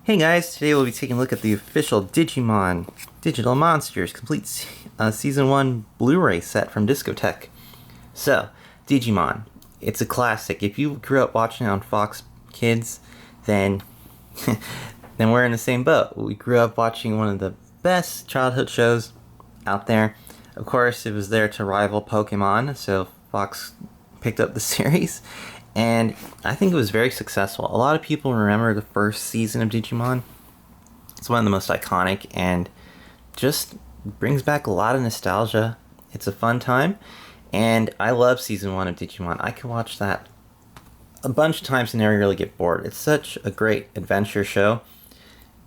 Hey guys, today we'll be taking a look at the official Digimon Digital Monsters Complete Season 1 Blu-ray set from Discotek. So, Digimon, it's a classic. If you grew up watching it on FoxKids, then then we're in the same boat. We grew up watching one of the best childhood shows out there. Of course, it was there to rival Pokemon, so Fox picked up the series. And I think it was very successful. A lot of people remember the first season of Digimon. It's one of the most iconic and just brings back a lot of nostalgia. It's a fun time. And I love season 1 of Digimon. I can watch that a bunch of times and never really get bored. It's such a great adventure show.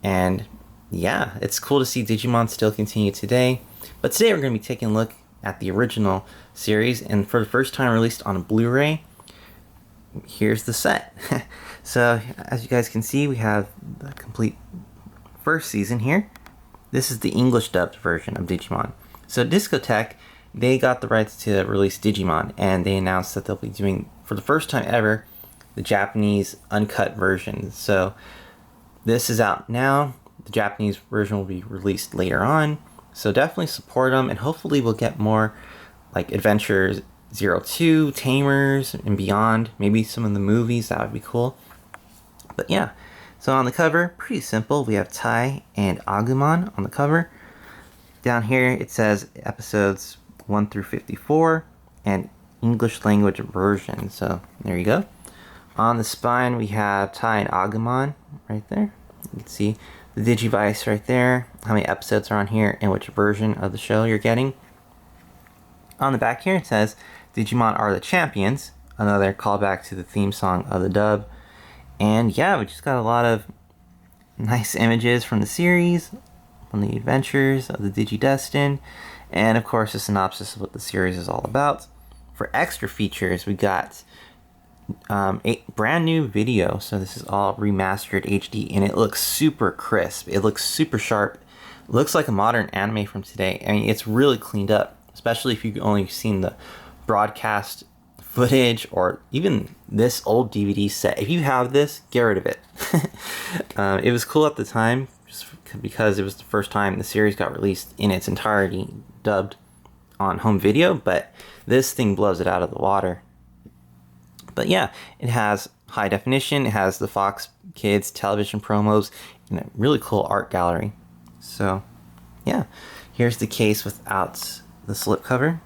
And yeah, it's cool to see Digimon still continue today. But today we're going to be taking a look at the original series. And for the first time released on a Blu-ray, here's the set. So as you guys can see, we have the complete first season here. This is the English dubbed version of Digimon. So Discotek, they got the rights to release Digimon, and they announced that they'll be doing, for the first time ever, the Japanese uncut version. So this is out now. The Japanese version will be released later on. So definitely support them, and hopefully we'll get more like Adventures 02, Tamers, and beyond. Maybe some of the movies, that would be cool. But yeah, so on the cover, pretty simple. We have Tai and Agumon on the cover. Down here it says episodes 1 through 54 and English language version. So there you go. On the spine we have Tai and Agumon right there. You can see the Digivice right there, how many episodes are on here, and which version of the show you're getting. On the back here it says Digimon are the champions, another callback to the theme song of the dub. And yeah, we just got a lot of nice images from the series, from the adventures of the Digidestined, and of course a synopsis of what the series is all about. For extra features, we got a brand new video. So this is all remastered HD, and it looks super crisp. It looks super sharp. It looks like a modern anime from today. I mean, it's really cleaned up, especially if you've only seen the broadcast footage or even this old DVD set. If you have this, get rid of it. It was cool at the time just because it was the first time the series got released in its entirety dubbed on home video, but this thing blows it out of the water. But yeah, it has high definition, it has the FoxKids television promos, and a really cool art gallery. So yeah, here's the case without the slipcover.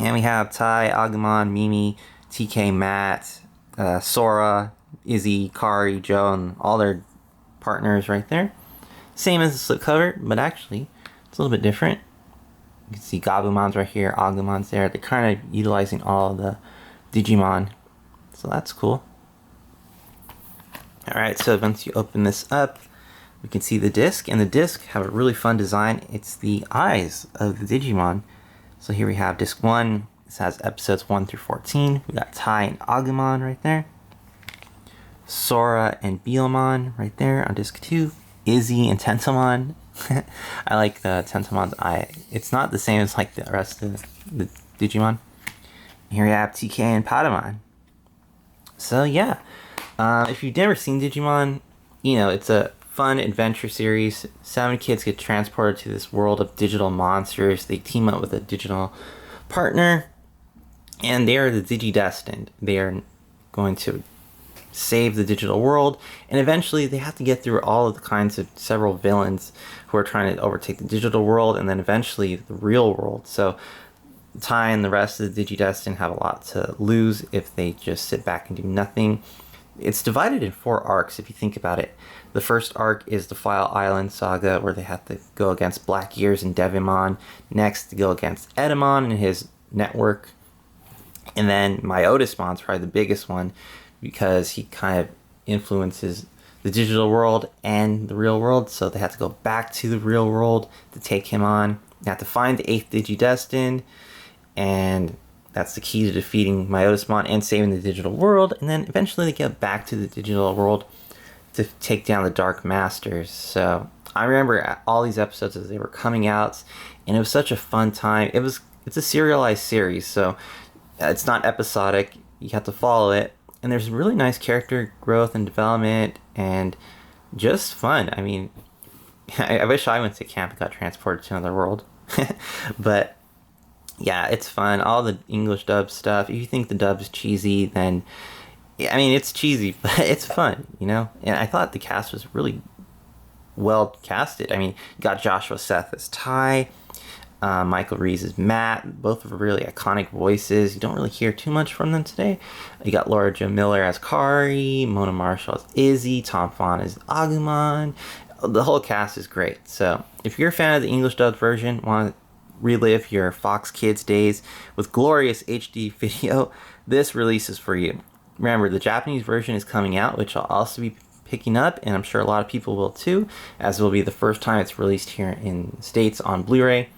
And we have Tai, Agumon, Mimi, TK, Matt, Sora, Izzy, Kari, Joe, and all their partners right there. Same as the slipcover, but actually it's a little bit different. You can see Gabumon's right here, Agumon's there. They're kind of utilizing all of the Digimon, so that's cool. Alright, so once you open this up, we can see the disc, and the disc have a really fun design. It's the eyes of the Digimon. So here we have disc 1. This has episodes 1 through 14. We got Tai and Agumon right there. Sora and Beelmon right there on disc 2. Izzy and Tentomon. I like the Tentomon's eye. It's not the same as like the rest of the Digimon. Here we have TK and Patamon. So yeah, if you've never seen Digimon, you know, it's a fun adventure series. 7 kids get transported to this world of digital monsters. They team up with a digital partner, and they are the Digidestined. They are going to save the digital world, and eventually they have to get through all of the kinds of several villains who are trying to overtake the digital world, and then eventually the real world. So Tai and the rest of the Digidestined have a lot to lose if they just sit back and do nothing. It's divided in 4 arcs if you think about it. The first arc is the File Island saga, where they have to go against Black Ears and Devimon. Next, to go against Edamon and his network. And then Myotismon's probably the biggest one, because he kind of influences the digital world and the real world. So they have to go back to the real world to take him on. They have to find the 8th Digidestined, and that's the key to defeating Myotismon and saving the digital world. And then eventually they get back to the digital world to take down the Dark Masters. So I remember all these episodes as they were coming out, and it was such a fun time. It's a serialized series, so it's not episodic. You have to follow it, and there's really nice character growth and development, and just fun. I mean, I wish I went to camp and got transported to another world. But yeah, it's fun. All the English dub stuff. If you think the dub is cheesy, then I mean, it's cheesy, but it's fun, you know? And I thought the cast was really well casted. I mean, you got Joshua Seth as Ty, Michael Rees as Matt. Both are really iconic voices. You don't really hear too much from them today. You got Laura Jo Miller as Kari, Mona Marshall as Izzy, Tom Fawn as Agumon. The whole cast is great. So if you're a fan of the English dubbed version, want to relive your FoxKids days with glorious HD video, this release is for you. Remember, the Japanese version is coming out, which I'll also be picking up, and I'm sure a lot of people will too, as it will be the first time it's released here in the States on Blu-ray.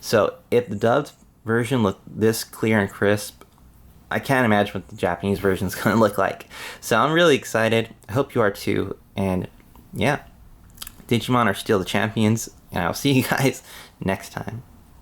So if the dubbed version looked this clear and crisp, I can't imagine what the Japanese version is going to look like. So I'm really excited. I hope you are too. And yeah, Digimon are still the champions, and I'll see you guys next time.